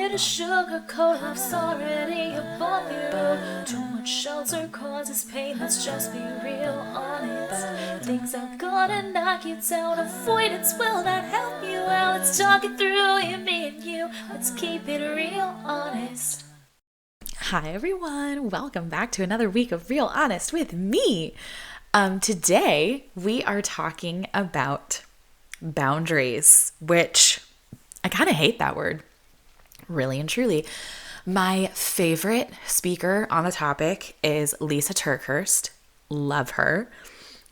here to sugarcoat life's already above you. Too much shelter causes pain, let's just be real honest. Things are gonna knock you down, avoidance will not help you out. Let's talk it through, you, me, and you. Let's keep it real honest. Hi everyone, welcome back to another week of Real Honest with me. Today we are talking about boundaries, which I kind of hate that word, really and truly. My favorite speaker on the topic is Lisa TerKeurst. Love her.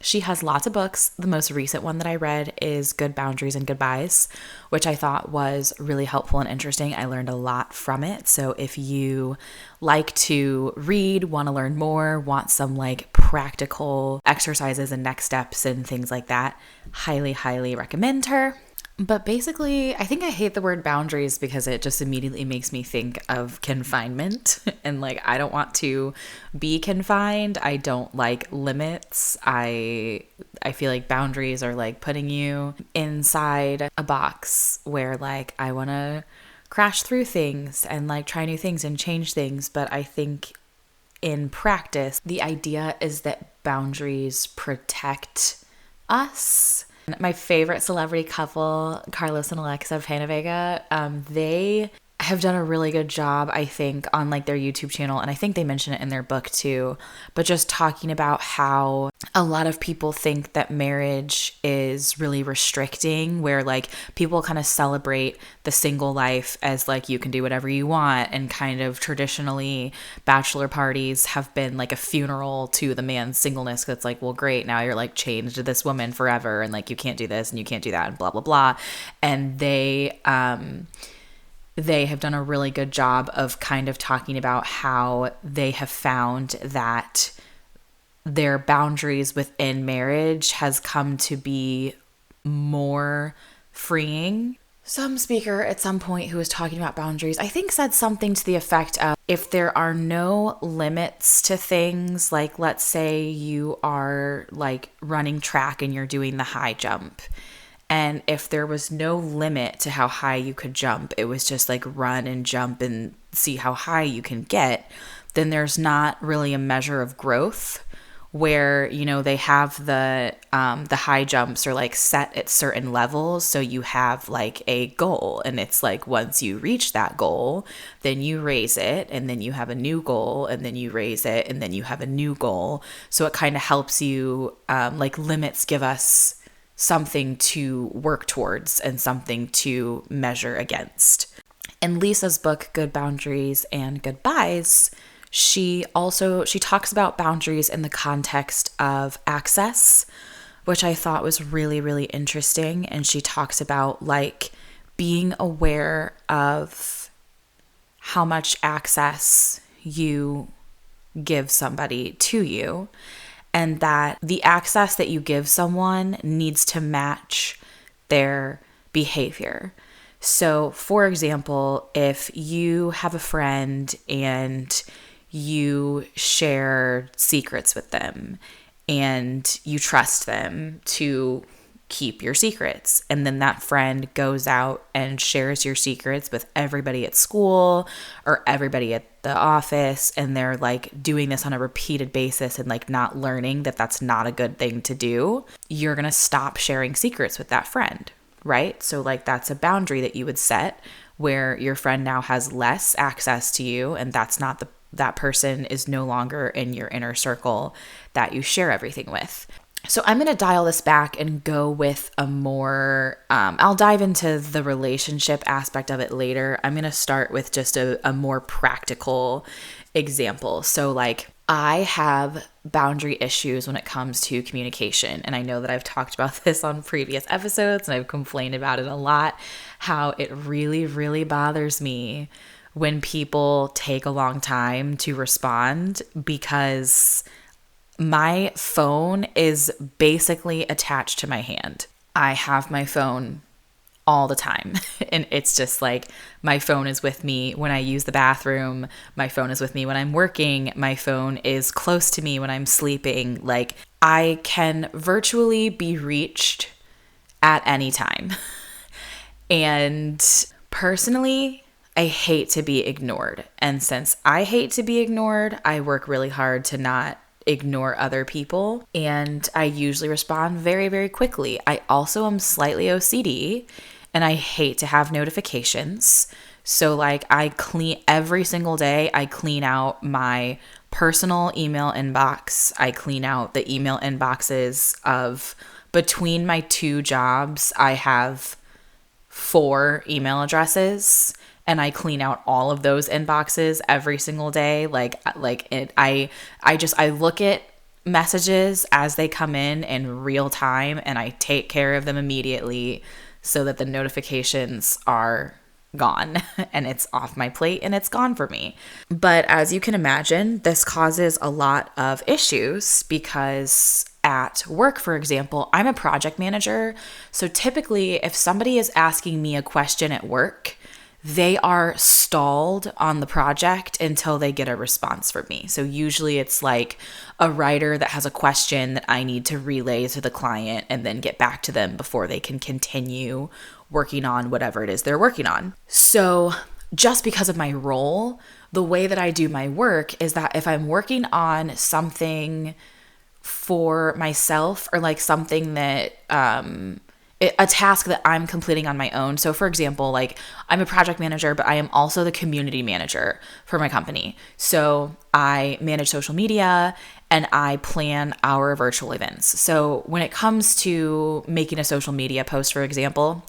She has lots of books. The most recent one that I read is Good Boundaries and Goodbyes, which I thought was really helpful and interesting. I learned a lot from it. So if you like to read, want to learn more, want some like practical exercises and next steps and things like that, highly, highly recommend her. But basically, I think I hate the word boundaries because it just immediately makes me think of confinement. And like, I don't want to be confined. I don't like limits. I feel like boundaries are like putting you inside a box where like I want to crash through things and like try new things and change things. But I think in practice, the idea is that boundaries protect us. My favorite celebrity couple, Carlos and Alexa Panavega, they have done a really good job, I think, on like their YouTube channel, and I think they mention it in their book too, but just talking about how a lot of people think that marriage is really restricting, where like people kind of celebrate the single life as like you can do whatever you want, and kind of traditionally bachelor parties have been like a funeral to the man's singleness, because it's like, well, great, now you're like chained to this woman forever, and like you can't do this and you can't do that and blah blah blah. And they have done a really good job of kind of talking about how they have found that their boundaries within marriage has come to be more freeing. Some speaker at some point who was talking about boundaries, I think said something to the effect of, if there are no limits to things, like let's say you are like running track and you're doing the high jump, and if there was no limit to how high you could jump, it was just like run and jump and see how high you can get, then there's not really a measure of growth. Where, you know, they have the high jumps are like set at certain levels. So you have like a goal, and it's like once you reach that goal, then you raise it, and then you have a new goal, and then you raise it, and then you have a new goal. So it kind of helps you, like limits give us something to work towards and something to measure against. In Lisa's book, Good Boundaries and Goodbyes, she talks about boundaries in the context of access, which I thought was really, really interesting. And she talks about like being aware of how much access you give somebody to you, and that the access that you give someone needs to match their behavior. So, for example, if you have a friend and you share secrets with them and you trust them to keep your secrets, and then that friend goes out and shares your secrets with everybody at school or everybody at the office, and they're like doing this on a repeated basis and like not learning that that's not a good thing to do, you're going to stop sharing secrets with that friend, right? So like that's a boundary that you would set where your friend now has less access to you, and that person is no longer in your inner circle that you share everything with. So I'm going to dial this back and go with a more, I'll dive into the relationship aspect of it later. I'm going to start with just a more practical example. So like I have boundary issues when it comes to communication. And I know that I've talked about this on previous episodes and I've complained about it a lot, how it really, really bothers me when people take a long time to respond, because my phone is basically attached to my hand. I have my phone all the time. And it's just like my phone is with me when I use the bathroom. My phone is with me when I'm working. My phone is close to me when I'm sleeping. Like I can virtually be reached at any time. And personally, I hate to be ignored. And since I hate to be ignored, I work really hard to not ignore other people. And I usually respond very, very quickly. I also am slightly OCD and I hate to have notifications. So like I clean every single day, I clean out my personal email inbox. I clean out the email inboxes of between my 2 jobs. I have 4 email addresses and I clean out all of those inboxes every single day. I look at messages as they come in real time and I take care of them immediately so that the notifications are gone and it's off my plate and it's gone for me. But as you can imagine, this causes a lot of issues because at work, for example, I'm a project manager. So typically, if somebody is asking me a question at work, they are stalled on the project until they get a response from me. So usually it's like a writer that has a question that I need to relay to the client and then get back to them before they can continue working on whatever it is they're working on. So just because of my role, the way that I do my work is that if I'm working on something for myself or like something that a task that I'm completing on my own. So for example, like I'm a project manager, but I am also the community manager for my company. So I manage social media and I plan our virtual events. So when it comes to making a social media post, for example,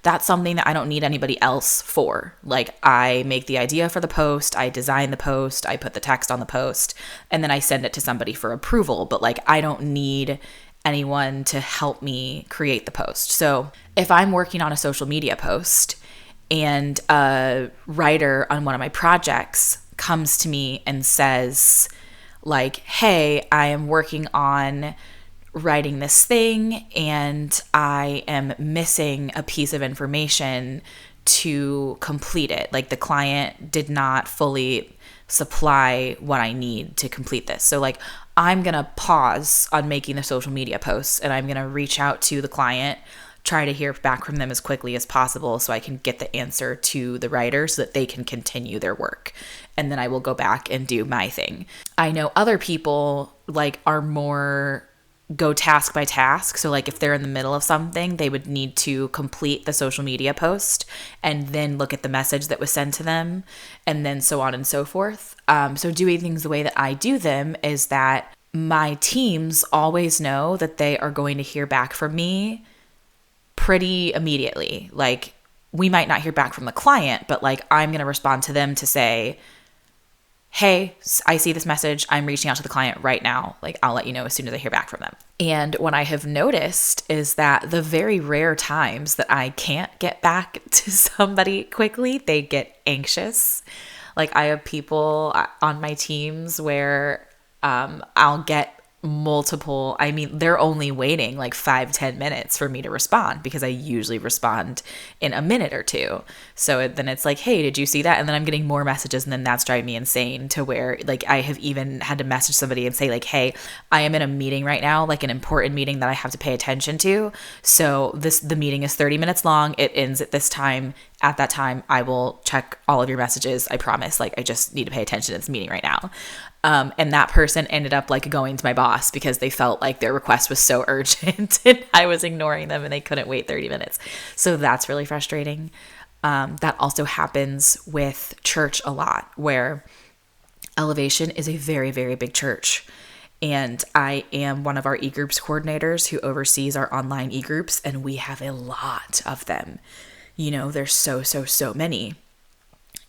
that's something that I don't need anybody else for. Like I make the idea for the post, I design the post, I put the text on the post, and then I send it to somebody for approval. But like I don't need anyone to help me create the post. So if I'm working on a social media post and a writer on one of my projects comes to me and says like, hey, I am working on writing this thing and I am missing a piece of information to complete it. Like the client did not fully supply what I need to complete this. So like I'm going to pause on making the social media posts and I'm going to reach out to the client, try to hear back from them as quickly as possible so I can get the answer to the writer so that they can continue their work. And then I will go back and do my thing. I know other people like are more go task by task. So like if they're in the middle of something, they would need to complete the social media post and then look at the message that was sent to them and then so on and so forth. So doing things the way that I do them is that my teams always know that they are going to hear back from me pretty immediately. Like we might not hear back from the client, but like I'm going to respond to them to say, hey, I see this message. I'm reaching out to the client right now. Like, I'll let you know as soon as I hear back from them. And what I have noticed is that the very rare times that I can't get back to somebody quickly, they get anxious. Like, I have people on my teams where I'll get multiple, they're only waiting like 5-10 minutes for me to respond because I usually respond in a minute or two. So then it's like, hey, did you see that? And then I'm getting more messages and then that's driving me insane to where like I have even had to message somebody and say like, hey, I am in a meeting right now, like an important meeting that I have to pay attention to. So the meeting is 30 minutes long. It ends at this time. At that time, I will check all of your messages. I promise. Like, I just need to pay attention to this meeting right now. And that person ended up like going to my boss because they felt like their request was so urgent and I was ignoring them and they couldn't wait 30 minutes. So that's really frustrating. That also happens with church a lot, where Elevation is a very, very big church. And I am one of our e-groups coordinators who oversees our online e-groups, and we have a lot of them. You know, there's so many.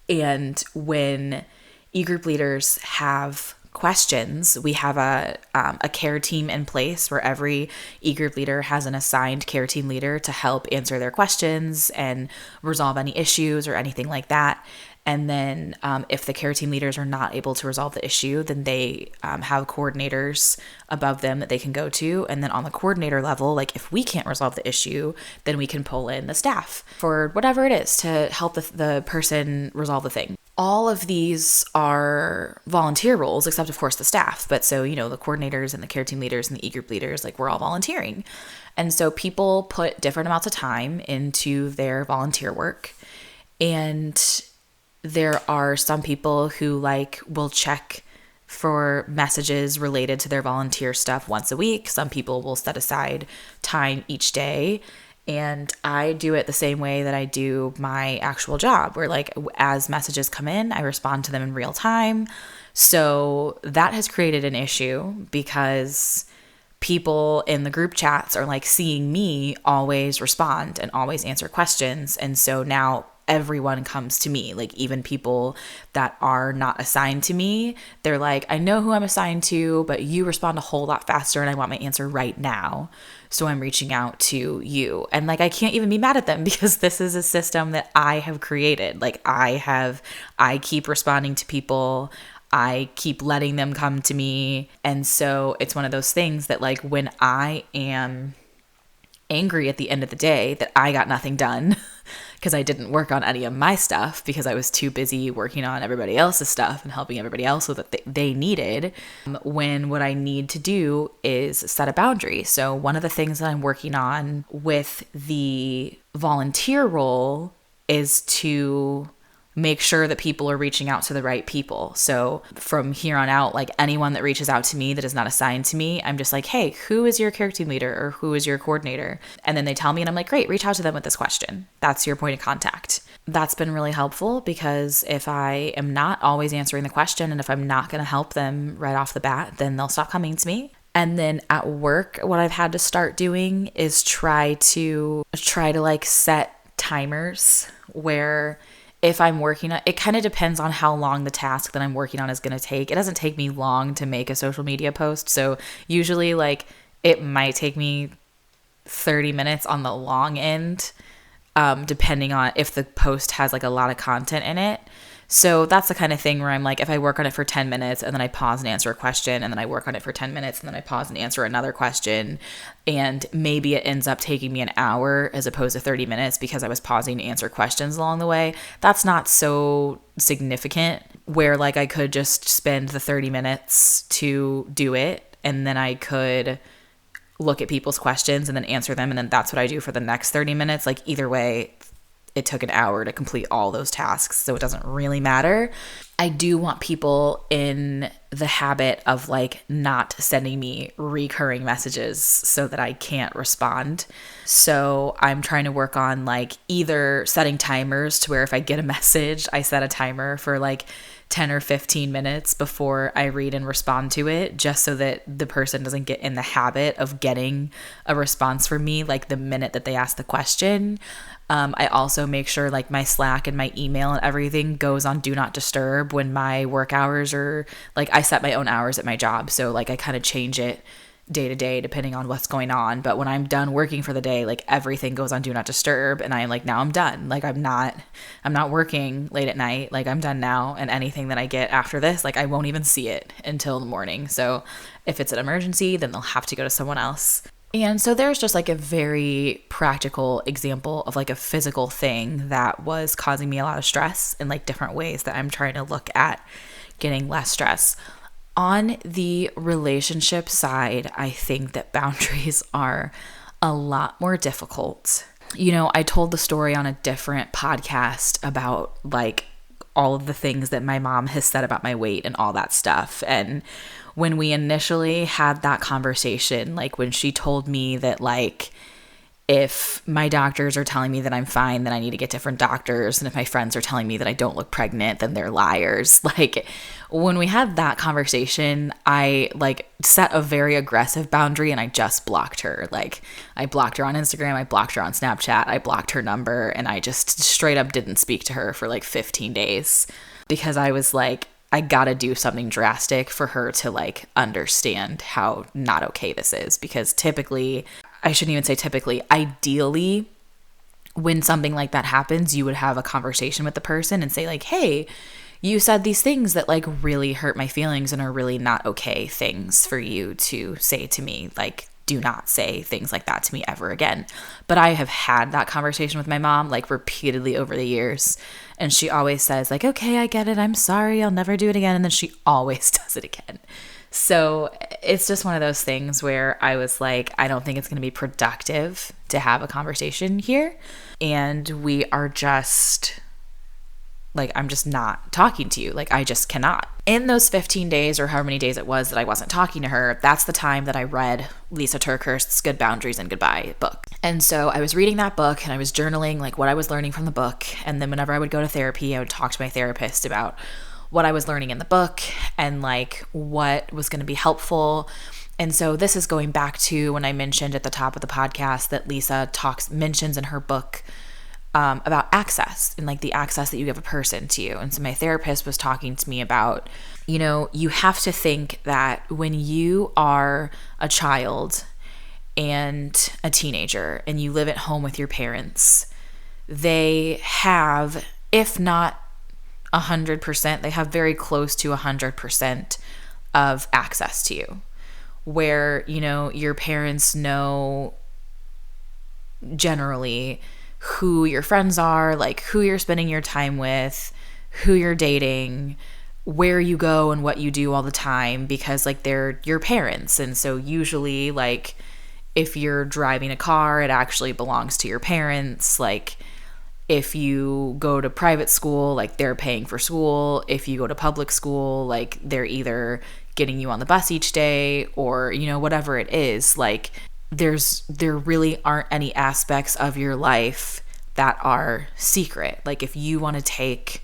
And when e-group leaders have questions, we have a care team in place where every e-group leader has an assigned care team leader to help answer their questions and resolve any issues or anything like that. And then if the care team leaders are not able to resolve the issue, then they have coordinators above them that they can go to. And then on the coordinator level, like if we can't resolve the issue, then we can pull in the staff for whatever it is to help the person resolve the thing. All of these are volunteer roles, except of course the staff. But so, you know, the coordinators and the care team leaders and the e-group leaders, like we're all volunteering. And so people put different amounts of time into their volunteer work. And there are some people who like will check for messages related to their volunteer stuff once a week. Some people will set aside time each day. And I do it the same way that I do my actual job, where like as messages come in, I respond to them in real time. So that has created an issue because people in the group chats are like seeing me always respond and always answer questions. And so now everyone comes to me, like even people that are not assigned to me. They're like, I know who I'm assigned to, but you respond a whole lot faster and I want my answer right now. So I'm reaching out to you. And like, I can't even be mad at them because this is a system that I have created. Like I keep responding to people. I keep letting them come to me. And so it's one of those things that like when I am angry at the end of the day that I got nothing done because I didn't work on any of my stuff because I was too busy working on everybody else's stuff and helping everybody else with what they needed, when what I need to do is set a boundary. So one of the things that I'm working on with the volunteer role is to make sure that people are reaching out to the right people. So from here on out, like anyone that reaches out to me that is not assigned to me, I'm just like, hey, who is your care team leader or who is your coordinator? And then they tell me and I'm like, great, reach out to them with this question. That's your point of contact. That's been really helpful because if I am not always answering the question and if I'm not going to help them right off the bat, then they'll stop coming to me. And then at work, what I've had to start doing is try to like set timers where if I'm working on, it kind of depends on how long the task that I'm working on is going to take. It doesn't take me long to make a social media post. So usually like it might take me 30 minutes on the long end, depending on if the post has like a lot of content in it. So that's the kind of thing where I'm like, if I work on it for 10 minutes and then I pause and answer a question, and then I work on it for 10 minutes and then I pause and answer another question, and maybe it ends up taking me an hour as opposed to 30 minutes because I was pausing to answer questions along the way, that's not so significant, where like I could just spend the 30 minutes to do it and then I could look at people's questions and then answer them, and then that's what I do for the next 30 minutes. Like either way, it took an hour to complete all those tasks, so it doesn't really matter. I do want people in the habit of like not sending me recurring messages so that I can't respond. So I'm trying to work on like either setting timers to where if I get a message, I set a timer for like 10 or 15 minutes before I read and respond to it, just so that the person doesn't get in the habit of getting a response from me like the minute that they ask the question. I also make sure like my Slack and my email and everything goes on do not disturb when my work hours are like, I set my own hours at my job. So like I kind of change it day to day depending on what's going on. But when I'm done working for the day, like everything goes on do not disturb. And I'm like, now I'm done. Like I'm not working late at night. Like I'm done now. And anything that I get after this, like I won't even see it until the morning. So if it's an emergency, then they'll have to go to someone else. And so there's just like a very practical example of like a physical thing that was causing me a lot of stress in like different ways that I'm trying to look at getting less stress. On the relationship side, I think that boundaries are a lot more difficult. You know, I told the story on a different podcast about like all of the things that my mom has said about my weight and all that stuff. And when we initially had that conversation, like when she told me that like if my doctors are telling me that I'm fine, then I need to get different doctors. And if my friends are telling me that I don't look pregnant, then they're liars. Like when we had that conversation, I like set a very aggressive boundary and I just blocked her. Like I blocked her on Instagram, I blocked her on Snapchat, I blocked her number, and I just straight up didn't speak to her for like 15 days because I was like, I gotta do something drastic for her to like understand how not okay this is. Because typically, I shouldn't even say typically, ideally, when something like that happens, you would have a conversation with the person and say like, hey, you said these things that like really hurt my feelings and are really not okay things for you to say to me. Like, do not say things like that to me ever again. But I have had that conversation with my mom like repeatedly over the years. And she always says like, okay, I get it. I'm sorry. I'll never do it again. And then she always does it again. So it's just one of those things where I was like, I don't think it's going to be productive to have a conversation here. And we are just Like, I'm just not talking to you. Like, I just cannot. In those 15 days or however many days it was that I wasn't talking to her, that's the time that I read Lisa TerKeurst's Good Boundaries and Goodbye book. And so I was reading that book and I was journaling like what I was learning from the book. And then whenever I would go to therapy, I would talk to my therapist about what I was learning in the book and like what was going to be helpful. And so this is going back to when I mentioned at the top of the podcast that Lisa mentions in her book about access and like the access that you give a person to you. And so my therapist was talking to me about, you know, you have to think that when you are a child and a teenager and you live at home with your parents, they have, if not 100%, they have very close to 100% of access to you, where, you know, your parents know generally who your friends are, like who you're spending your time with, who you're dating, where you go and what you do all the time, because like they're your parents. And so usually like if you're driving a car, it actually belongs to your parents. Like if you go to private school, like they're paying for school. If you go to public school, like they're either getting you on the bus each day or, you know, whatever it is. Like there really aren't any aspects of your life that are secret. Like if you want to take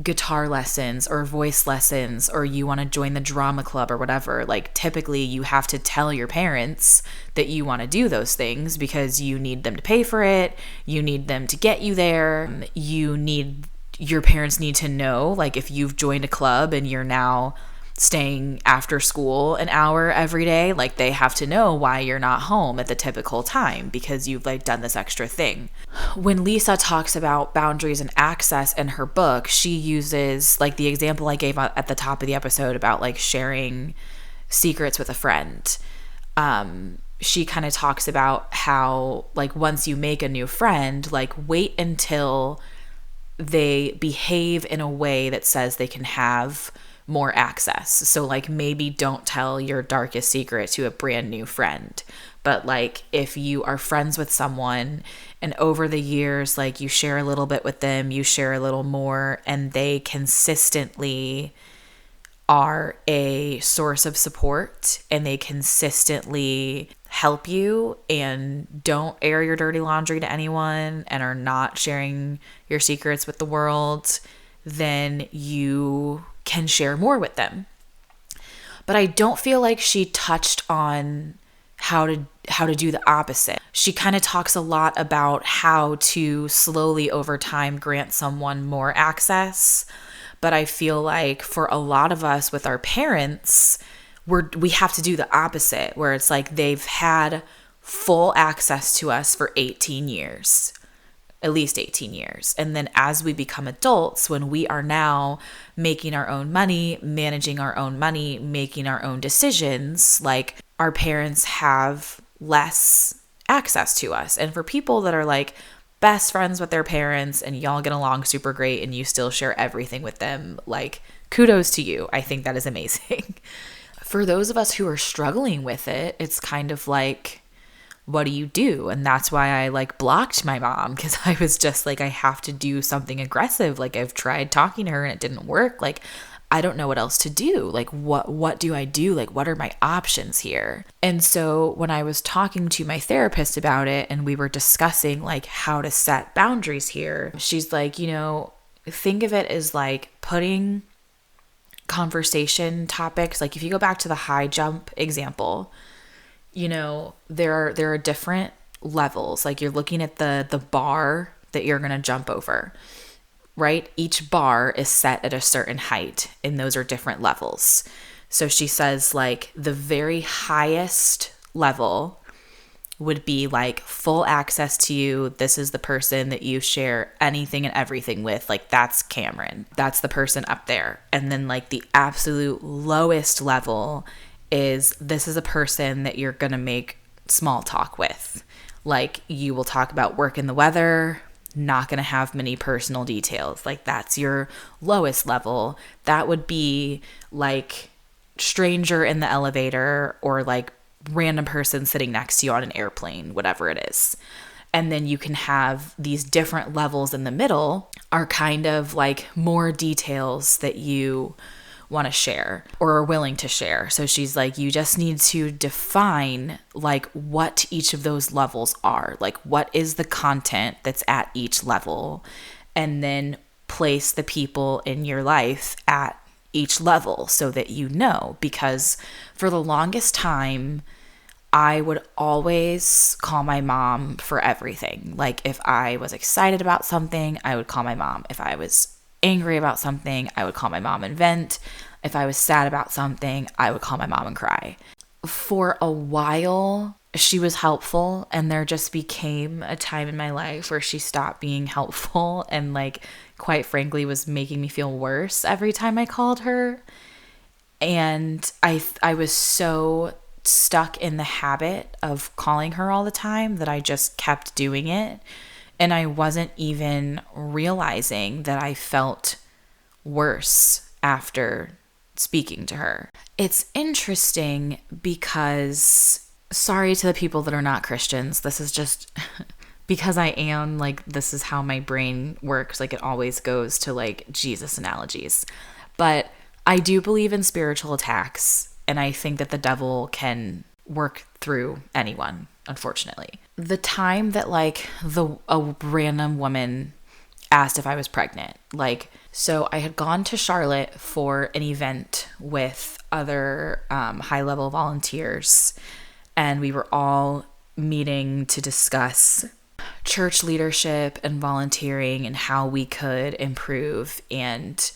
guitar lessons or voice lessons or you want to join the drama club or whatever, like typically you have to tell your parents that you want to do those things because you need them to pay for it, you need them to get you there, your parents need to know, like if you've joined a club and you're now staying after school an hour every day, like they have to know why you're not home at the typical time because you've like done this extra thing. When Lisa talks about boundaries and access in her book, she uses like the example I gave at the top of the episode about like sharing secrets with a friend. She kind of talks about how like once you make a new friend, like wait until they behave in a way that says they can have more access. So like maybe don't tell your darkest secret to a brand new friend. But like if you are friends with someone and over the years, like you share a little bit with them, you share a little more, and they consistently are a source of support and they consistently help you and don't air your dirty laundry to anyone and are not sharing your secrets with the world, then you can share more with them. But I don't feel like she touched on how to do the opposite. She kind of talks a lot about how to slowly over time grant someone more access. But I feel like for a lot of us with our parents, we have to do the opposite, where it's like they've had full access to us for 18 years. At least 18 years. And then as we become adults, when we are now making our own money, managing our own money, making our own decisions, like our parents have less access to us. And for people that are like best friends with their parents and y'all get along super great and you still share everything with them, like kudos to you. I think that is amazing. For those of us who are struggling with it, it's kind of like, what do you do? And that's why I like blocked my mom, because I was just like, I have to do something aggressive. Like I've tried talking to her and it didn't work. Like I don't know what else to do. Like what do I do? Like what are my options here? And so when I was talking to my therapist about it and we were discussing like how to set boundaries here, she's like, you know, think of it as like putting conversation topics. Like if you go back to the high jump example, you know, there are different levels. Like you're looking at the bar that you're going to jump over, right? Each bar is set at a certain height and those are different levels. So she says like the very highest level would be like full access to you. This is the person that you share anything and everything with. Like that's Cameron. That's the person up there. And then like the absolute lowest level is this is a person that you're going to make small talk with. Like you will talk about work and the weather, not going to have many personal details. Like that's your lowest level. That would be like stranger in the elevator or like random person sitting next to you on an airplane, whatever it is. And then you can have these different levels in the middle are kind of like more details that you want to share or are willing to share. So she's like, you just need to define like what each of those levels are. Like what is the content that's at each level, and then place the people in your life at each level so that you know. Because for the longest time, I would always call my mom for everything. Like if I was excited about something, I would call my mom. If I was angry about something, I would call my mom and vent. If I was sad about something, I would call my mom and cry. For a while, she was helpful, and there just became a time in my life where she stopped being helpful and like quite frankly was making me feel worse every time I called her. And I was so stuck in the habit of calling her all the time that I just kept doing it. And I wasn't even realizing that I felt worse after speaking to her. It's interesting because, sorry to the people that are not Christians, this is just because I am, like, this is how my brain works. Like, it always goes to like Jesus analogies. But I do believe in spiritual attacks, and I think that the devil can work through anyone, unfortunately. The time that like a random woman asked if I was pregnant, like, so I had gone to Charlotte for an event with other high-level volunteers, and we were all meeting to discuss church leadership and volunteering and how we could improve. And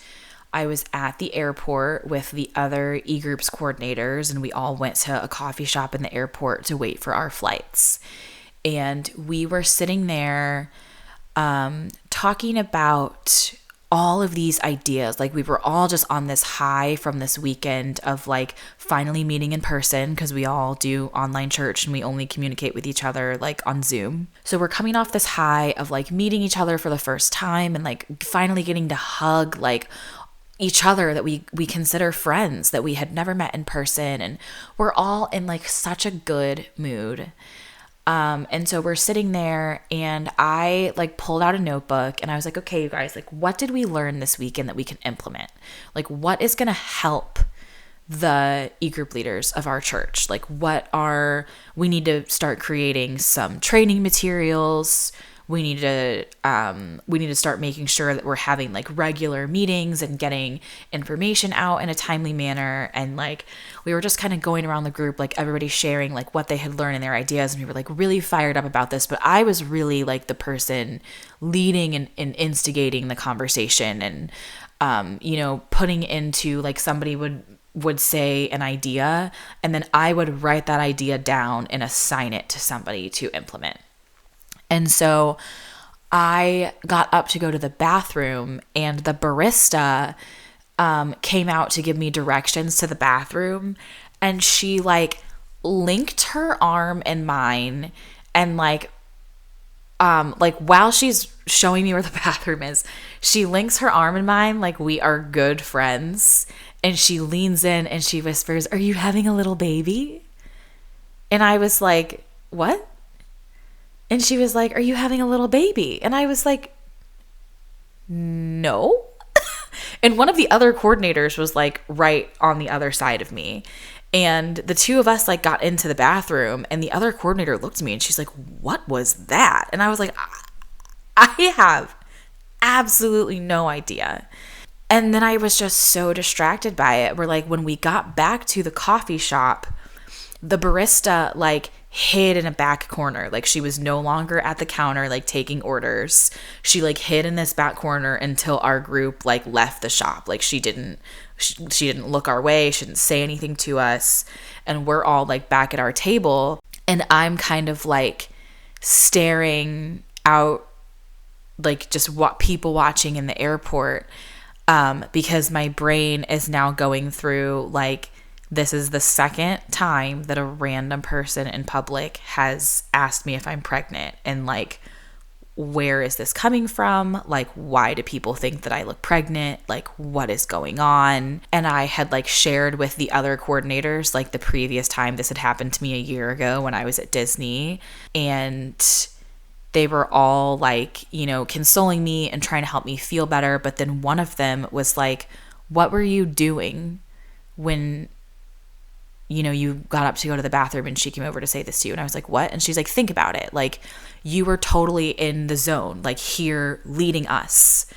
I was at the airport with the other e-groups coordinators, and we all went to a coffee shop in the airport to wait for our flights. And we were sitting there talking about all of these ideas. Like, we were all just on this high from this weekend of like finally meeting in person, because we all do online church and we only communicate with each other like on Zoom. So we're coming off this high of like meeting each other for the first time and like finally getting to hug like each other that we consider friends that we had never met in person. And we're all in like such a good mood. And so we're sitting there, and I like pulled out a notebook, and I was like, okay, you guys, like, what did we learn this weekend that we can implement? Like, what is going to help the e-group leaders of our church? Like, we need to start creating some training materials. We need to start making sure that we're having like regular meetings and getting information out in a timely manner. And like, we were just kind of going around the group, like everybody sharing like what they had learned and their ideas. And we were like really fired up about this, but I was really like the person leading and instigating the conversation, and, putting into like somebody would say an idea, and then I would write that idea down and assign it to somebody to implement. And so I got up to go to the bathroom, and the barista came out to give me directions to the bathroom, and she like linked her arm in mine, and like while she's showing me where the bathroom is, she links her arm in mine like we are good friends, and she leans in and she whispers, "Are you having a little baby?" And I was like, "What?" And she was like, "Are you having a little baby?" And I was like, "No." And one of the other coordinators was like right on the other side of me. And the two of us like got into the bathroom, and the other coordinator looked at me and she's like, "What was that?" And I was like, I have absolutely no idea. And then I was just so distracted by it. We're like, when we got back to the coffee shop, the barista like hid in a back corner. Like, she was no longer at the counter like taking orders. She like hid in this back corner until our group like left the shop. Like, she didn't look our way. She didn't say anything to us. And we're all like back at our table, and I'm kind of like staring out, like just people watching in the airport, because my brain is now going through like, this is the second time that a random person in public has asked me if I'm pregnant. And like, where is this coming from? Like, why do people think that I look pregnant? Like, what is going on? And I had like shared with the other coordinators, like the previous time this had happened to me a year ago when I was at Disney. And they were all like, consoling me and trying to help me feel better. But then one of them was like, what were you doing when, you got up to go to the bathroom and she came over to say this to you? And I was like, what? And she's like, think about it. Like, you were totally in the zone, like here leading us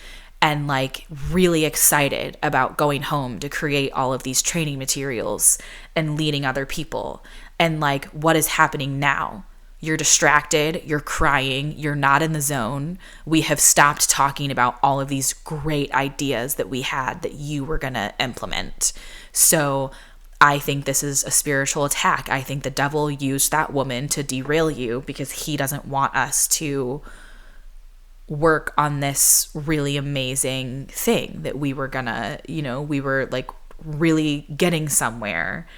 and like really excited about going home to create all of these training materials and leading other people. And like, what is happening now? You're distracted, you're crying, you're not in the zone. We have stopped talking about all of these great ideas that we had that you were going to implement. So I think this is a spiritual attack. I think the devil used that woman to derail you because he doesn't want us to work on this really amazing thing that we were gonna, we were like really getting somewhere,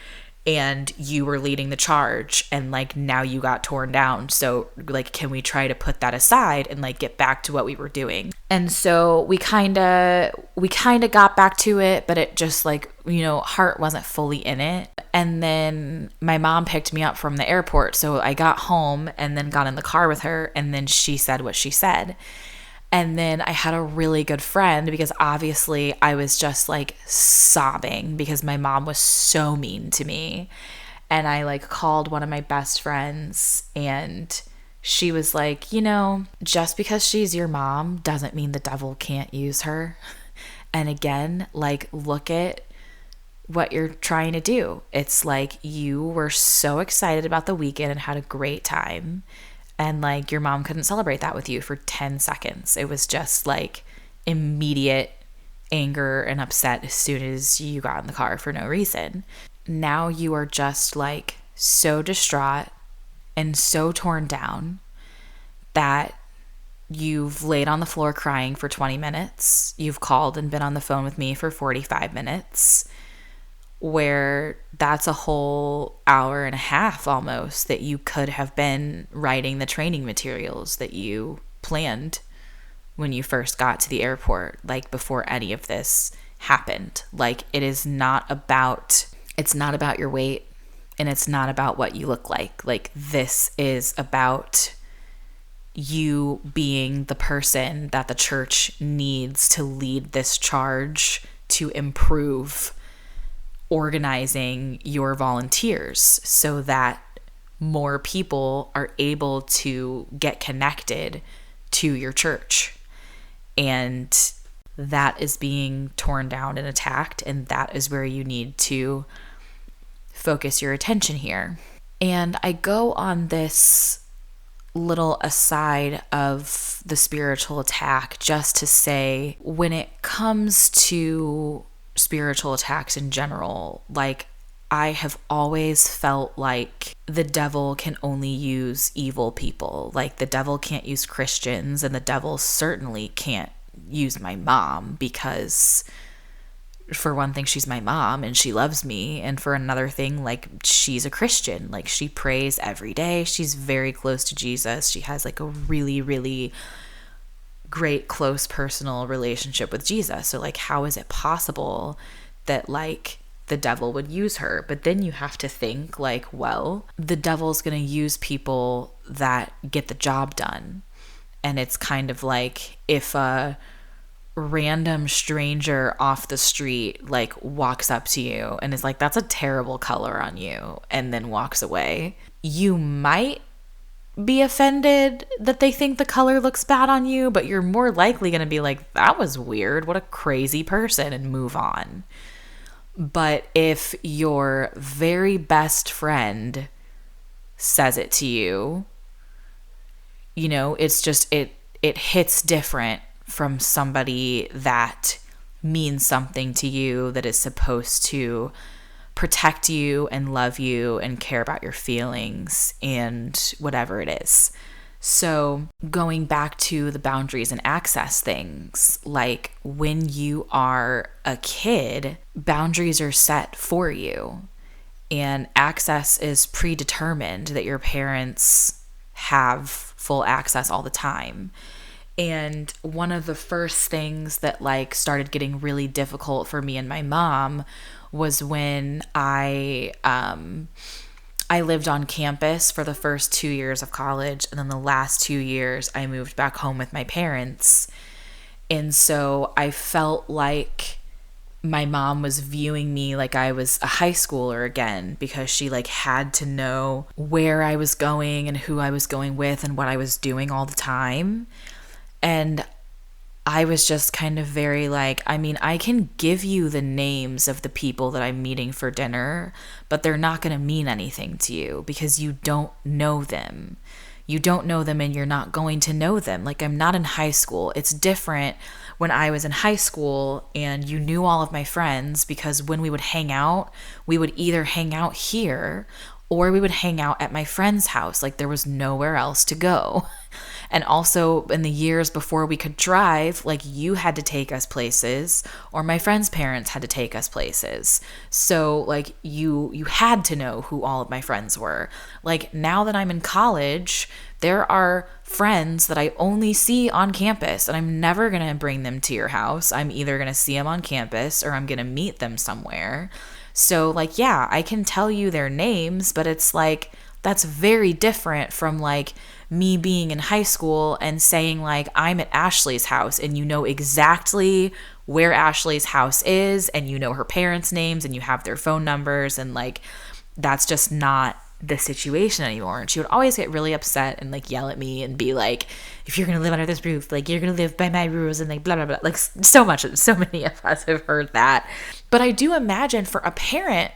and you were leading the charge, and like now you got torn down. So like, can we try to put that aside and like get back to what we were doing? And so we kind of got back to it, but it just like, heart wasn't fully in it. And then my mom picked me up from the airport. So I got home and then got in the car with her, and then she said what she said. And then I had a really good friend, because obviously I was just like sobbing because my mom was so mean to me. And I like called one of my best friends, and she was like, just because she's your mom doesn't mean the devil can't use her. And again, like, look at what you're trying to do. It's like you were so excited about the weekend and had a great time. And like, your mom couldn't celebrate that with you for 10 seconds. It was just like immediate anger and upset as soon as you got in the car for no reason. Now you are just like so distraught and so torn down that you've laid on the floor crying for 20 minutes. You've called and been on the phone with me for 45 minutes. Where that's a whole hour and a half almost that you could have been writing the training materials that you planned when you first got to the airport, like before any of this happened. Like, it's not about your weight, and it's not about what you look like. Like, this is about you being the person that the church needs to lead this charge to improve organizing your volunteers so that more people are able to get connected to your church. And that is being torn down and attacked, and that is where you need to focus your attention here. And I go on this little aside of the spiritual attack just to say, when it comes to spiritual attacks in general, like, I have always felt like the devil can only use evil people. Like, the devil can't use Christians, and the devil certainly can't use my mom, because for one thing, she's my mom and she loves me, and for another thing, like, she's a Christian. Like, she prays every day. She's very close to Jesus. She has like a really, really great close personal relationship with Jesus. So like, how is it possible that like the devil would use her? But then you have to think like, well, the devil's going to use people that get the job done. And it's kind of like, if a random stranger off the street like walks up to you and is like, that's a terrible color on you, and then walks away, you might be offended that they think the color looks bad on you, but you're more likely going to be like, that was weird, what a crazy person, and move on. But if your very best friend says it to you, it's just, it hits different from somebody that means something to you, that is supposed to protect you and love you and care about your feelings and whatever it is. So going back to the boundaries and access things, like, when you are a kid, boundaries are set for you, and access is predetermined, that your parents have full access all the time. And one of the first things that like started getting really difficult for me and my mom was when I I lived on campus for the first 2 years of college, and then the last 2 years I moved back home with my parents. And so I felt like my mom was viewing me like I was a high schooler again, because she like had to know where I was going and who I was going with and what I was doing all the time. And I was just kind of very like, I mean, I can give you the names of the people that I'm meeting for dinner, but they're not going to mean anything to you because you don't know them. You don't know them and you're not going to know them. Like, I'm not in high school. It's different when I was in high school and you knew all of my friends, because when we would hang out, we would either hang out here or we would hang out at my friend's house. Like, there was nowhere else to go. And also in the years before we could drive, like, you had to take us places or my friend's parents had to take us places. So like you had to know who all of my friends were. Like, now that I'm in college, there are friends that I only see on campus and I'm never going to bring them to your house. I'm either going to see them on campus or I'm going to meet them somewhere. So like, yeah, I can tell you their names, but it's like, that's very different from like me being in high school and saying like, I'm at Ashley's house and you know exactly where Ashley's house is and you know her parents' names and you have their phone numbers, and like, that's just not the situation anymore. And she would always get really upset and like yell at me and be like, if you're gonna live under this roof, like, you're gonna live by my rules, and like blah blah blah. Like, so many of us have heard that. But I do imagine for a parent,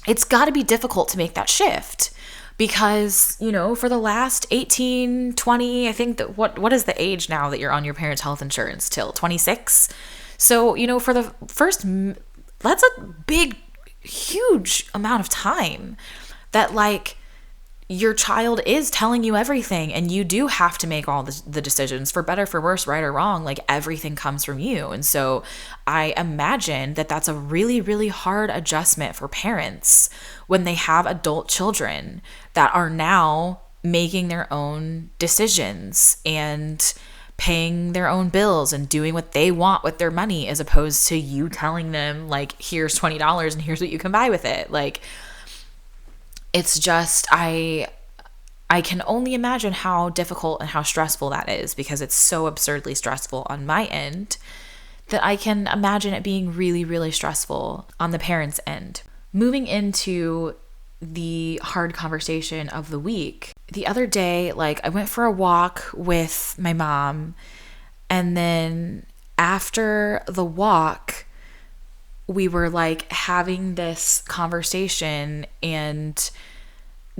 it's got to be difficult to make that shift, because, you know, for the last 18, 20, I think that what is the age now that you're on your parents' health insurance till? 26? So, you know, for the first, that's a big, huge amount of time that like your child is telling you everything, and you do have to make all the decisions, for better, for worse, right or wrong. Like, everything comes from you. And so I imagine that that's a really, really hard adjustment for parents when they have adult children that are now making their own decisions and paying their own bills and doing what they want with their money, as opposed to you telling them like, here's $20 and here's what you can buy with it. Like, it's just, I can only imagine how difficult and how stressful that is, because it's so absurdly stressful on my end that I can imagine it being really, really stressful on the parents' end. Moving into the hard conversation of the week, the other day, like, I went for a walk with my mom, and then after the walk, we were like having this conversation and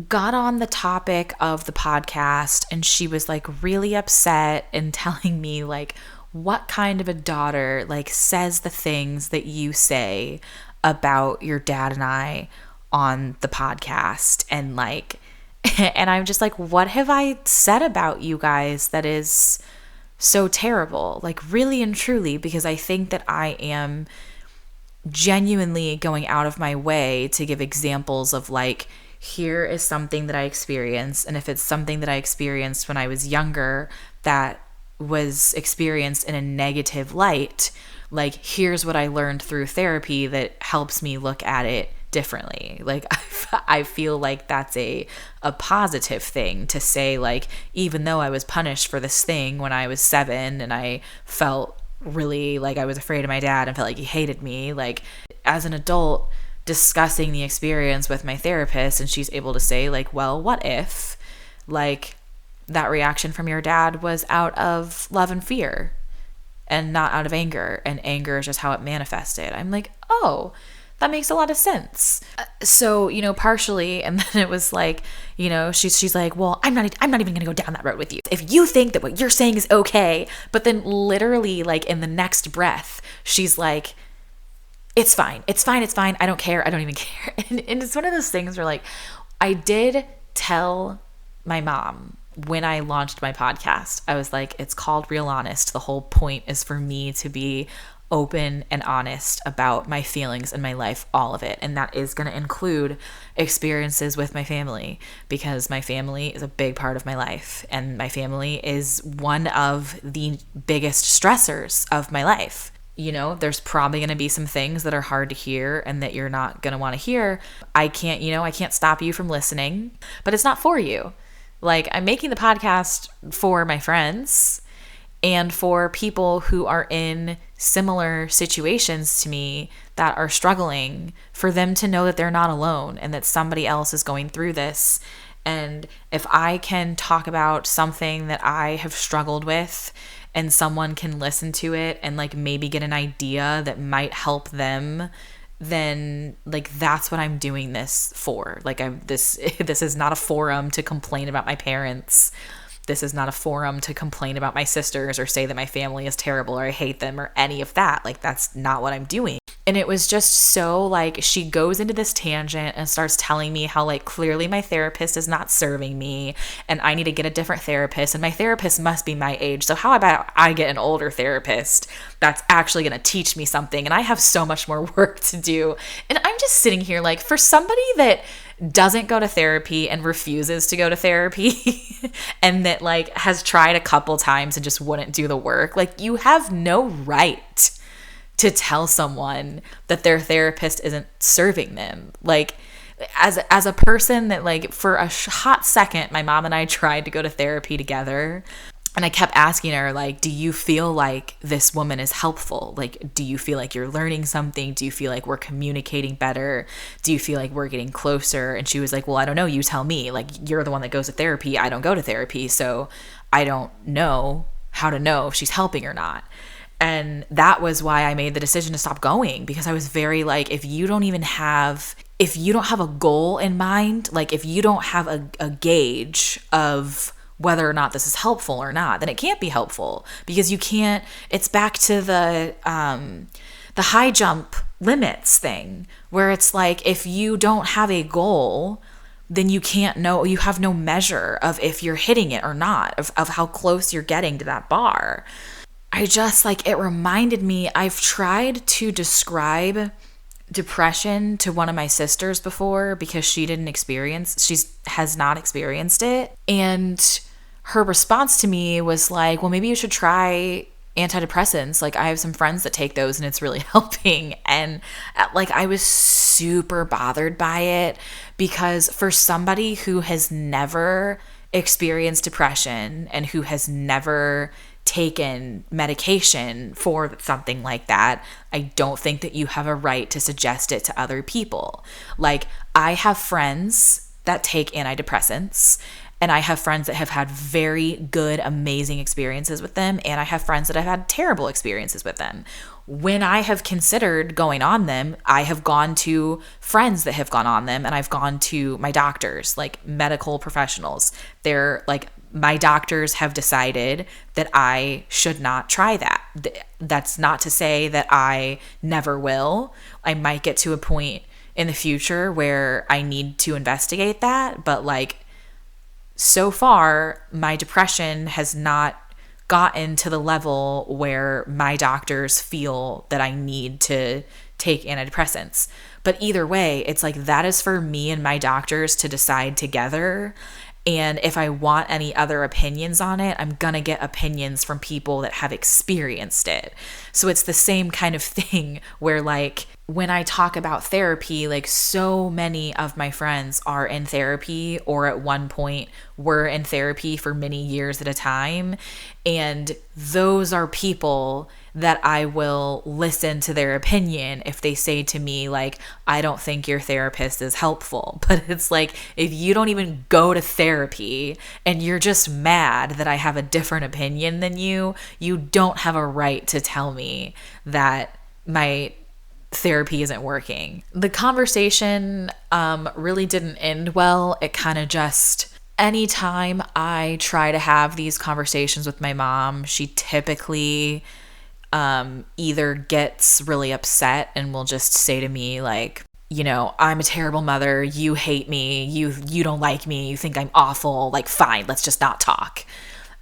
got on the topic of the podcast, and she was like really upset and telling me like, what kind of a daughter like says the things that you say about your dad and I on the podcast, and like and I'm just like, what have I said about you guys that is so terrible? Like, really and truly, because I think that I am genuinely going out of my way to give examples of like, here is something that I experienced, and if it's something that I experienced when I was younger that was experienced in a negative light, like, here's what I learned through therapy that helps me look at it differently. Like, I feel like that's a positive thing to say, like, even though I was punished for this thing when I was 7 and I felt really like I was afraid of my dad and felt like he hated me, like, as an adult discussing the experience with my therapist, and she's able to say like, well, what if like that reaction from your dad was out of love and fear and not out of anger, and anger is just how it manifested. I'm like, oh, that makes a lot of sense. So, you know, partially, and then it was like, you know, she's like, well, I'm not even gonna go down that road with you. If you think that what you're saying is okay, but then literally like in the next breath, she's like, it's fine. I don't care. I don't even care. And it's one of those things where like, I did tell my mom when I launched my podcast, I was like, it's called Real Honest. The whole point is for me to be open and honest about my feelings and my life, all of it. And that is going to include experiences with my family, because my family is a big part of my life. And my family is one of the biggest stressors of my life. there's probably going to be some things that are hard to hear and that you're not going to want to hear. I can't stop you from listening, but it's not for you. Like, I'm making the podcast for my friends and for people who are in similar situations to me that are struggling, for them to know that they're not alone and that somebody else is going through this. And if I can talk about something that I have struggled with and someone can listen to it and like maybe get an idea that might help them, then like that's what I'm doing this for. Like, this is not a forum to complain about my parents. This is not a forum to complain about my sisters or say that my family is terrible or I hate them or any of that. Like, that's not what I'm doing. And it was just so like, she goes into this tangent and starts telling me how like clearly my therapist is not serving me and I need to get a different therapist, and my therapist must be my age. So how about I get an older therapist that's actually going to teach me something, and I have so much more work to do. And I'm just sitting here like, for somebody that doesn't go to therapy and refuses to go to therapy and that like has tried a couple times and just wouldn't do the work, like, you have no right to tell someone that their therapist isn't serving them. Like, as a person that like for a hot second, my mom and I tried to go to therapy together. And I kept asking her, like, do you feel like this woman is helpful? Like, do you feel like you're learning something? Do you feel like we're communicating better? Do you feel like we're getting closer? And she was like, well, I don't know. You tell me. Like, you're the one that goes to therapy. I don't go to therapy. So I don't know how to know if she's helping or not. And that was why I made the decision to stop going, because I was very like, if you don't have a goal in mind, like if you don't have a gauge of whether or not this is helpful or not, then it can't be helpful, because you can't, it's back to the high jump limits thing, where it's like, if you don't have a goal, then you can't know, you have no measure of if you're hitting it or not, of how close you're getting to that bar. I just like, it reminded me, I've tried to describe depression to one of my sisters before because she has not experienced it. And her response to me was like, well, maybe you should try antidepressants. Like, I have some friends that take those and it's really helping. And like, I was super bothered by it, because for somebody who has never experienced depression and who has never taken medication for something like that, I don't think that you have a right to suggest it to other people. Like, I have friends that take antidepressants, and I have friends that have had very good, amazing experiences with them, and I have friends that have had terrible experiences with them. When I have considered going on them, I have gone to friends that have gone on them, and I've gone to my doctors, like medical professionals. They're like, my doctors have decided that I should not try that. That's not to say that I never will. I might get to a point in the future where I need to investigate that, but like, so far, my depression has not gotten to the level where my doctors feel that I need to take antidepressants. But either way, it's like, that is for me and my doctors to decide together. And if I want any other opinions on it, I'm going to get opinions from people that have experienced it. So it's the same kind of thing where, like, when I talk about therapy, like, so many of my friends are in therapy, or at one point were in therapy for many years at a time. And those are people that I will listen to their opinion if they say to me, like, I don't think your therapist is helpful. But it's like, if you don't even go to therapy and you're just mad that I have a different opinion than you don't have a right to tell me that my therapy isn't working. The conversation really didn't end well. It kind of just, anytime I try to have these conversations with my mom, she typically either gets really upset and will just say to me, like, you know, I'm a terrible mother, you hate me, you don't like me, you think I'm awful, like, fine, let's just not talk.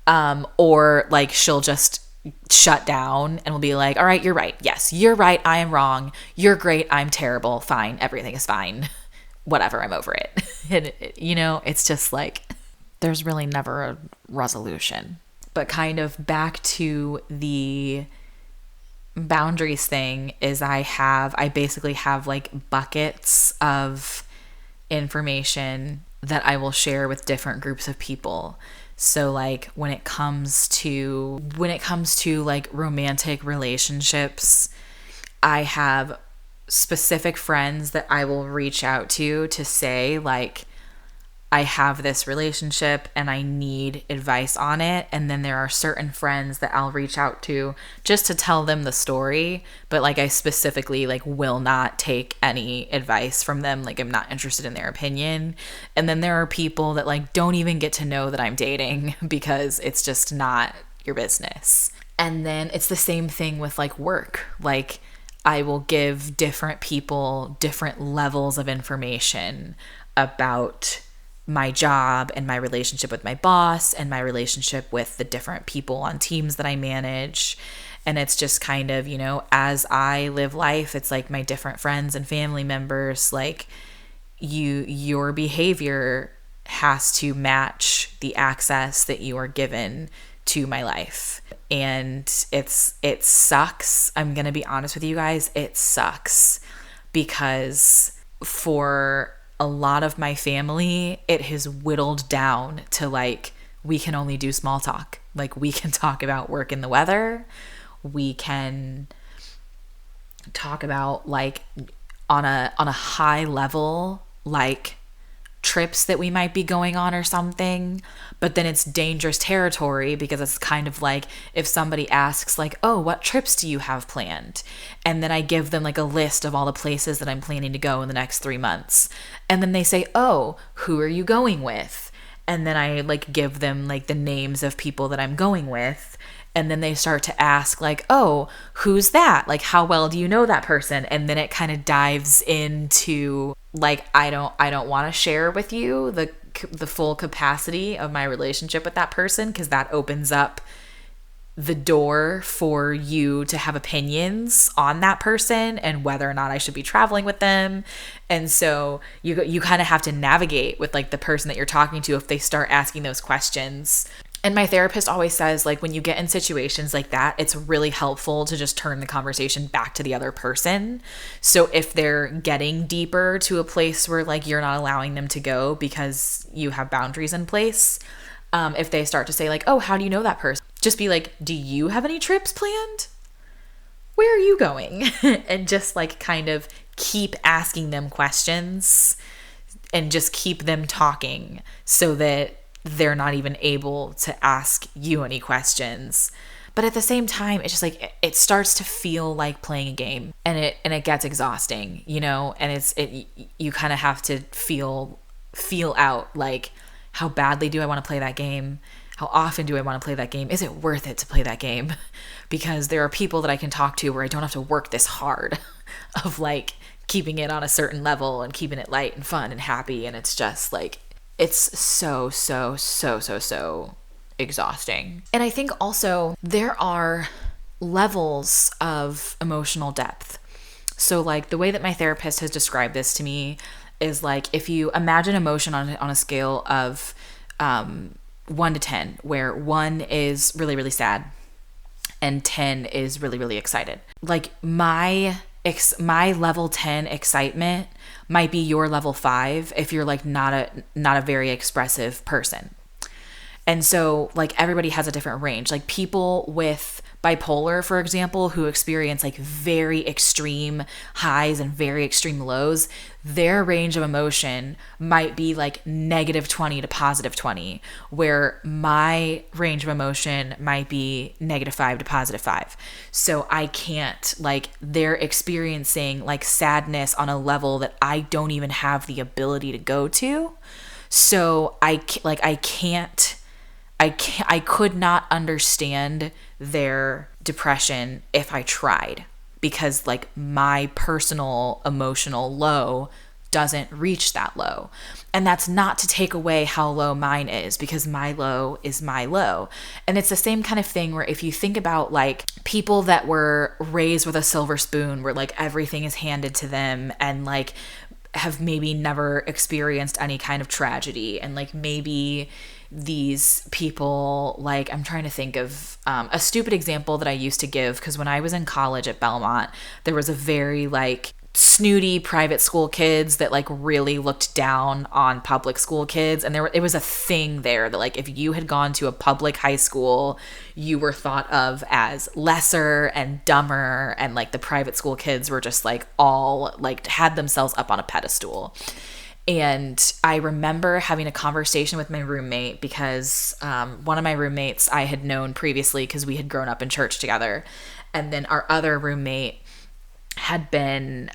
Or like, she'll just shut down and will be like, all right, you're right, yes, you're right, I am wrong, you're great, I'm terrible, fine, everything is fine, whatever, I'm over it. And you know, it's just like, there's really never a resolution. But kind of back to boundaries thing is I basically have like buckets of information that I will share with different groups of people. So like when it comes to like romantic relationships, I have specific friends that I will reach out to say like, I have this relationship and I need advice on it. And then there are certain friends that I'll reach out to just to tell them the story. But like I specifically like will not take any advice from them. Like I'm not interested in their opinion. And then there are people that like don't even get to know that I'm dating because it's just not your business. And then it's the same thing with like work. Like I will give different people different levels of information about my job and my relationship with my boss and my relationship with the different people on teams that I manage. And it's just kind of, you know, as I live life, it's like my different friends and family members, like your behavior has to match the access that you are given to my life. And it sucks. I'm going to be honest with you guys. It sucks because for a lot of my family, it has whittled down to like, we can only do small talk. Like we can talk about work and the weather. We can talk about like on a high level, like trips that we might be going on or something, but then it's dangerous territory because it's kind of like if somebody asks like, oh, what trips do you have planned? And then I give them like a list of all the places that I'm planning to go in the next 3 months. And then they say, oh, who are you going with? And then I like give them like the names of people that I'm going with. And then they start to ask like, oh, who's that? Like, how well do you know that person? And then it kind of dives into like, I don't want to share with you the full capacity of my relationship with that person, because that opens up the door for you to have opinions on that person and whether or not I should be traveling with them. And so you kind of have to navigate with like the person that you're talking to if they start asking those questions. And my therapist always says, like, when you get in situations like that, it's really helpful to just turn the conversation back to the other person. So if they're getting deeper to a place where, like, you're not allowing them to go because you have boundaries in place, if they start to say, like, oh, how do you know that person? Just be like, do you have any trips planned? Where are you going? And just, like, kind of keep asking them questions and just keep them talking so that they're not even able to ask you any questions. But at the same time, it's just like it starts to feel like playing a game, and it gets exhausting, you know. And you kind of have to feel out like, how badly do I want to play that game? How often do I want to play that game? Is it worth it to play that game? Because there are people that I can talk to where I don't have to work this hard of like keeping it on a certain level and keeping it light and fun and happy, and it's just like, it's so exhausting. And I think also there are levels of emotional depth. So like the way that my therapist has described this to me is like, if you imagine emotion on a scale of 1 to 10, where 1 is really, really sad and 10 is really, really excited. Like my level 10 excitement might be your level 5 if you're like not a very expressive person. And so like everybody has a different range. Like people with bipolar, for example, who experience like very extreme highs and very extreme lows, their range of emotion might be like -20 to +20, where my range of emotion might be -5 to +5. So I can't, like, they're experiencing like sadness on a level that I don't even have the ability to go to. So I could not understand their depression if I tried, because like my personal emotional low doesn't reach that low. And that's not to take away how low mine is, because my low is my low. And it's the same kind of thing where if you think about like people that were raised with a silver spoon, where like everything is handed to them, and like have maybe never experienced any kind of tragedy, and like maybe these people, like, I'm trying to think of a stupid example that I used to give, because when I was in college at Belmont, there was a very like snooty private school kids that like really looked down on public school kids, and it was a thing there that like if you had gone to a public high school, you were thought of as lesser and dumber, and like the private school kids were just like all like had themselves up on a pedestal. And I remember having a conversation with my roommate, because one of my roommates I had known previously because we had grown up in church together. And then our other roommate had been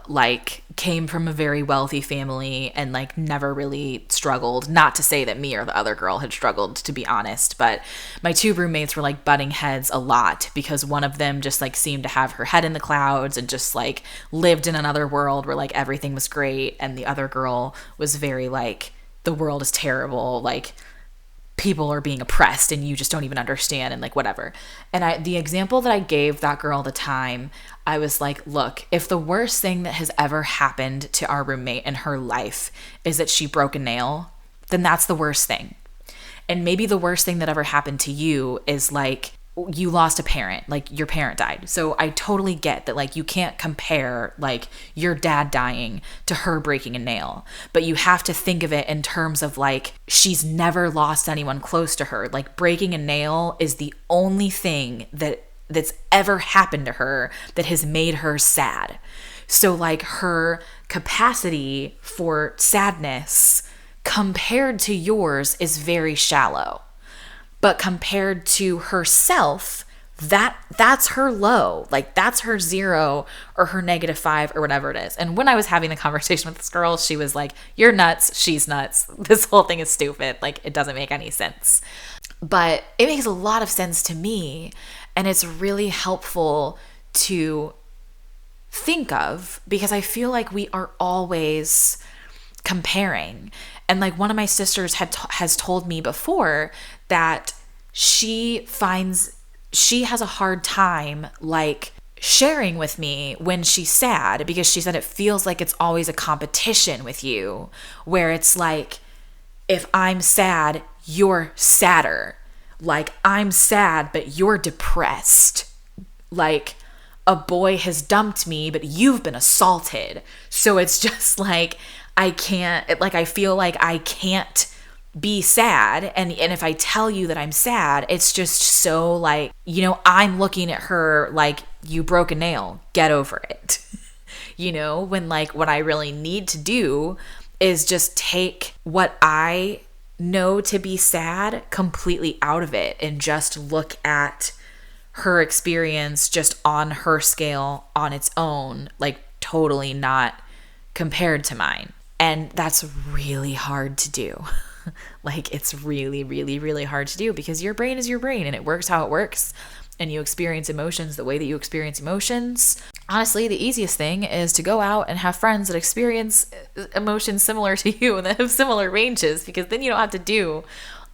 like came from a very wealthy family and like never really struggled. Not to say that me or the other girl had struggled, to be honest, but my two roommates were like butting heads a lot, because one of them just like seemed to have her head in the clouds and just like lived in another world where like everything was great, and the other girl was very like, the world is terrible, like people are being oppressed and you just don't even understand, and like whatever. And the example that I gave that girl at the time, I was like, look, if the worst thing that has ever happened to our roommate in her life is that she broke a nail, then that's the worst thing. And maybe the worst thing that ever happened to you is like you lost a parent, like your parent died. So I totally get that, like, you can't compare like your dad dying to her breaking a nail, but you have to think of it in terms of like, she's never lost anyone close to her. Like, breaking a nail is the only thing that's ever happened to her that has made her sad. So like, her capacity for sadness compared to yours is very shallow. But compared to herself, that's her low. Like, that's her 0 or her -5 or whatever it is. And when I was having the conversation with this girl, she was like, you're nuts, she's nuts. This whole thing is stupid. Like, it doesn't make any sense. But it makes a lot of sense to me. And it's really helpful to think of, because I feel like we are always comparing. And like, one of my sisters has told me before that she has a hard time like sharing with me when she's sad, because she said it feels like it's always a competition with you, where it's like, if I'm sad, you're sadder. Like, I'm sad, but you're depressed. Like, a boy has dumped me, but you've been assaulted. So it's just like, I feel like I can't be sad. And if I tell you that I'm sad, it's just so like, I'm looking at her like, you broke a nail, get over it. When like, what I really need to do is just take what I know to be sad completely out of it and just look at her experience just on her scale on its own, like totally not compared to mine. And that's really hard to do. Like, it's really, really, really hard to do, because your brain is your brain and it works how it works, and you experience emotions the way that you experience emotions. Honestly, the easiest thing is to go out and have friends that experience emotions similar to you and that have similar ranges, because then you don't have to do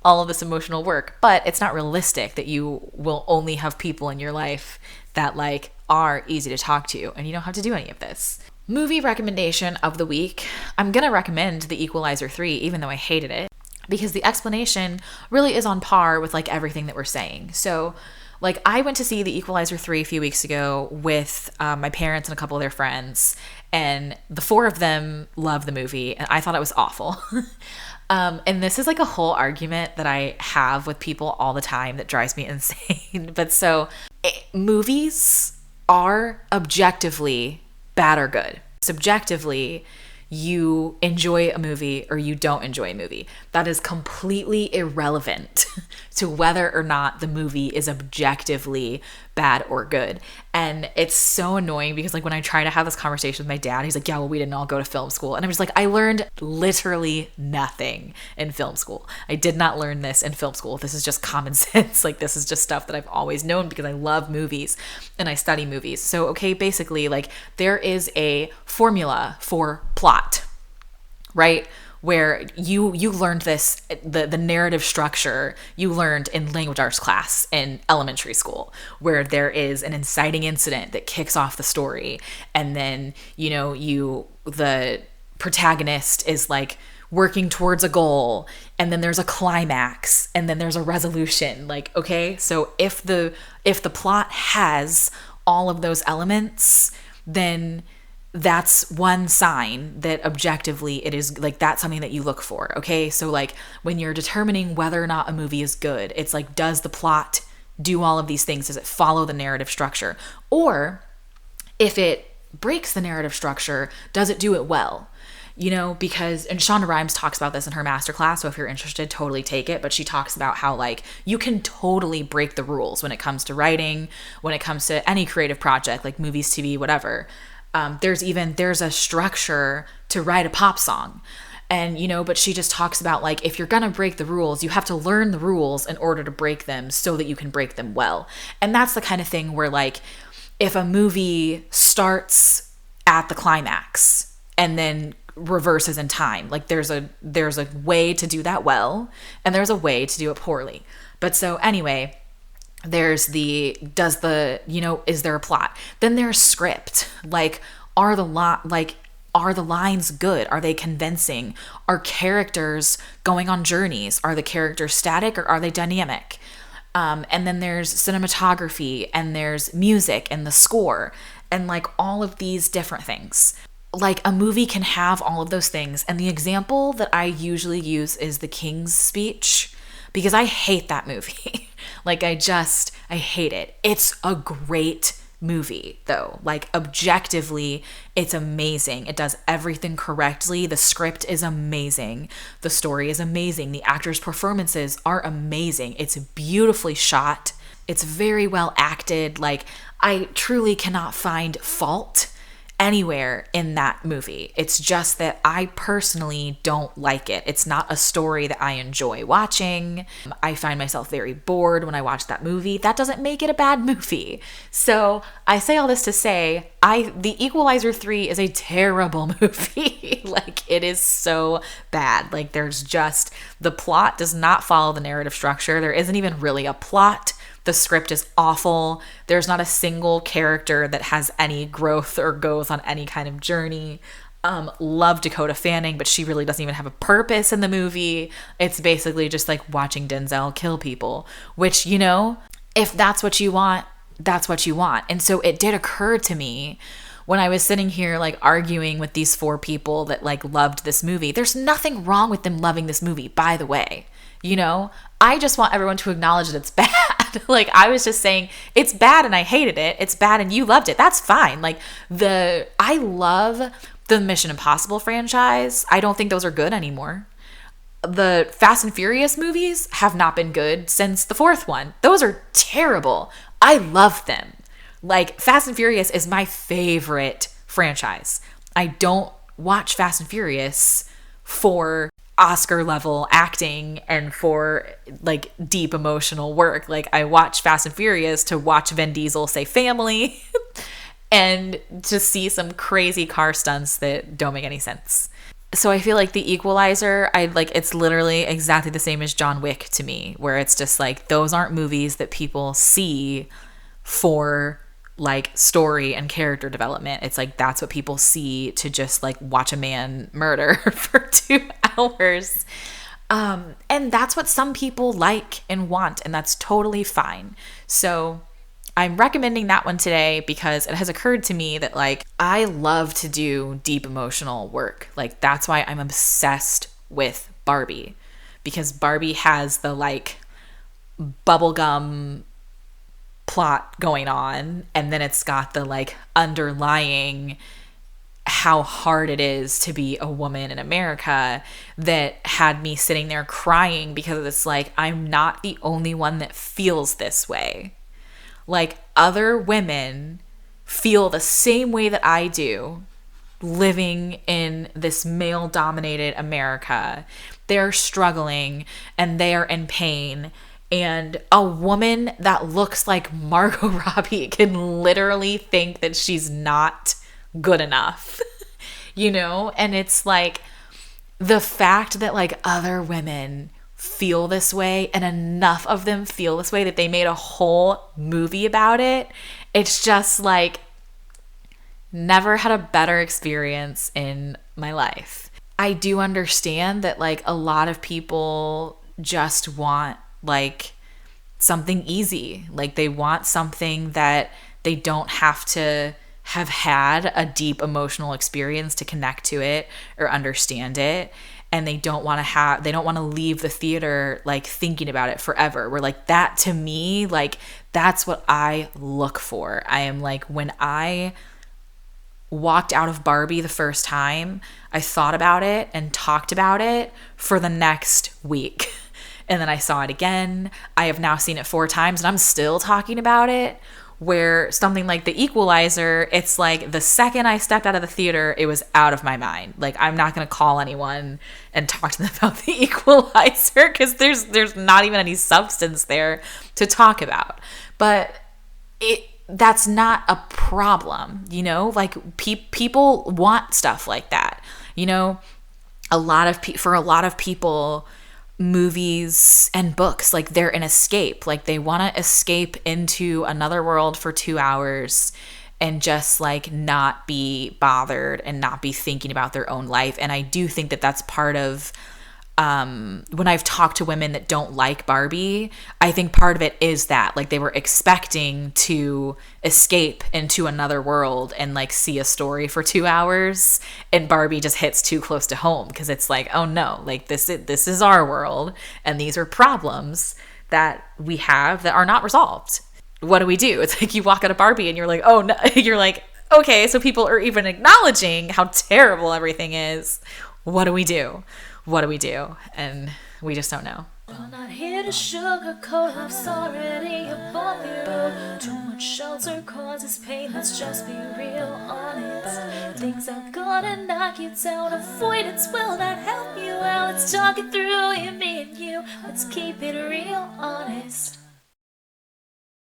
all of this emotional work. But it's not realistic that you will only have people in your life that like are easy to talk to, and you don't have to do any of this. Movie recommendation of the week. I'm going to recommend The Equalizer 3, even though I hated it, because the explanation really is on par with like everything that we're saying. So like, I went to see The Equalizer 3 a few weeks ago with my parents and a couple of their friends, and the 4 of them loved the movie, and I thought it was awful. And this is like a whole argument that I have with people all the time that drives me insane. But so movies are objectively bad or good. Subjectively, you enjoy a movie or you don't enjoy a movie. That is completely irrelevant to whether or not the movie is objectively bad or good. And it's so annoying, because like, when I try to have this conversation with my dad, he's like, yeah, well, we didn't all go to film school. And I'm just like, I learned literally nothing in film school. I did not learn this in film school. This is just common sense. Like, this is just stuff that I've always known because I love movies and I study movies. So, okay, basically, like, there is a formula for plot, right? Where you learned this, the narrative structure you learned in language arts class in elementary school, where there is an inciting incident that kicks off the story, and then the protagonist is like working towards a goal, and then there's a climax, and then there's a resolution. Like, okay, so if the plot has all of those elements, then that's one sign that objectively it is, like, that's something that you look for. Okay, so like when you're determining whether or not a movie is good, it's like, does the plot do all of these things? Does it follow the narrative structure? Or if it breaks the narrative structure, does it do it well? You know, because, and Shonda Rhimes talks about this in her masterclass, so if you're interested, totally take it. But she talks about how, like, you can totally break the rules when it comes to writing, when it comes to any creative project, like movies, TV, whatever. There's a structure to write a pop song. And, you know, but she just talks about, like, if you're going to break the rules, you have to learn the rules in order to break them so that you can break them well. And that's the kind of thing where, like, if a movie starts at the climax and then reverses in time, like, there's a way to do that well, and there's a way to do it poorly. But so anyway, there's is there a plot? Then there's script. Like, are the lines good? Are they convincing? Are characters going on journeys? Are the characters static or are they dynamic? And then there's cinematography, and there's music and the score, and like all of these different things. Like, a movie can have all of those things. And the example that I usually use is The King's Speech, because I hate that movie. Like, I hate it. It's a great movie, though. Like, objectively, it's amazing. It does everything correctly. The script is amazing. The story is amazing. The actors' performances are amazing. It's beautifully shot. It's very well acted. Like, I truly cannot find fault anywhere in that movie. It's just that I personally don't like it. It's not a story that I enjoy watching. I find myself very bored when I watch that movie. That doesn't make it a bad movie. So I say all this to say, The Equalizer 3 is a terrible movie. Like, it is so bad. Like, the plot does not follow the narrative structure. There isn't even really a plot. The script is awful. There's not a single character that has any growth or goes on any kind of journey. Love Dakota Fanning, but she really doesn't even have a purpose in the movie. It's basically just like watching Denzel kill people, which, you know, if that's what you want, that's what you want. And so it did occur to me when I was sitting here, like, arguing with these 4 people that, like, loved this movie. There's nothing wrong with them loving this movie, by the way. You know, I just want everyone to acknowledge that it's bad. Like, I was just saying, it's bad and I hated it. It's bad and you loved it. That's fine. Like, I love the Mission Impossible franchise. I don't think those are good anymore. The Fast and Furious movies have not been good since the 4th one. Those are terrible. I love them. Like, Fast and Furious is my favorite franchise. I don't watch Fast and Furious for Oscar level acting and for, like, deep emotional work. Like, I watch Fast and Furious to watch Vin Diesel say family and to see some crazy car stunts that don't make any sense. So I feel like The Equalizer, it's literally exactly the same as John Wick to me, where it's just like, those aren't movies that people see for, like, story and character development. It's like, that's what people see to just, like, watch a man murder for 2 hours. And that's what some people like and want, and that's totally fine. So I'm recommending that one today because it has occurred to me that, like, I love to do deep emotional work. Like, that's why I'm obsessed with Barbie, because Barbie has the, like, bubblegum plot going on, and then it's got the, like, underlying how hard it is to be a woman in America that had me sitting there crying, because it's like, I'm not the only one that feels this way. Like, other women feel the same way that I do living in this male-dominated America. They're struggling and they are in pain. And a woman that looks like Margot Robbie can literally think that she's not good enough, you know? And it's like, the fact that, like, other women feel this way, and enough of them feel this way that they made a whole movie about it. It's just like, never had a better experience in my life. I do understand that like a lot of people just want like something easy. Like they want something that they don't have to have had a deep emotional experience to connect to it or understand it. And they don't want to leave the theater like thinking about it forever. We're like, that to me, like that's what I look for. I am like, when I walked out of Barbie the first time, I thought about it and talked about it for the next week. And then I saw it again. I have now seen it 4 times and I'm still talking about it. Where something like the Equalizer, it's like the second I stepped out of the theater, it was out of my mind. Like I'm not going to call anyone and talk to them about the Equalizer because there's not even any substance there to talk about. But that's not a problem, you know? Like people want stuff like that, you know? For a lot of people, movies and books, like they're an escape. Like they want to escape into another world for 2 hours and just like not be bothered and not be thinking about their own life. And I do think that that's part of when I've talked to women that don't like Barbie, I think part of it is that like they were expecting to escape into another world and like see a story for 2 hours, and Barbie just hits too close to home because it's like, oh no, like this is our world and these are problems that we have that are not resolved. What do we do? It's like you walk out of Barbie and you're like, oh no, you're like, okay, so people are even acknowledging how terrible everything is. What do we do? What do we do? And we just don't know. I'm not here to sugarcoat life's already a bumpy road. Too much shelter causes pain, let's just be real honest. Things are gonna knock you down, avoidance will not help you out. Let's talk it through, you, me and you, let's keep it real honest.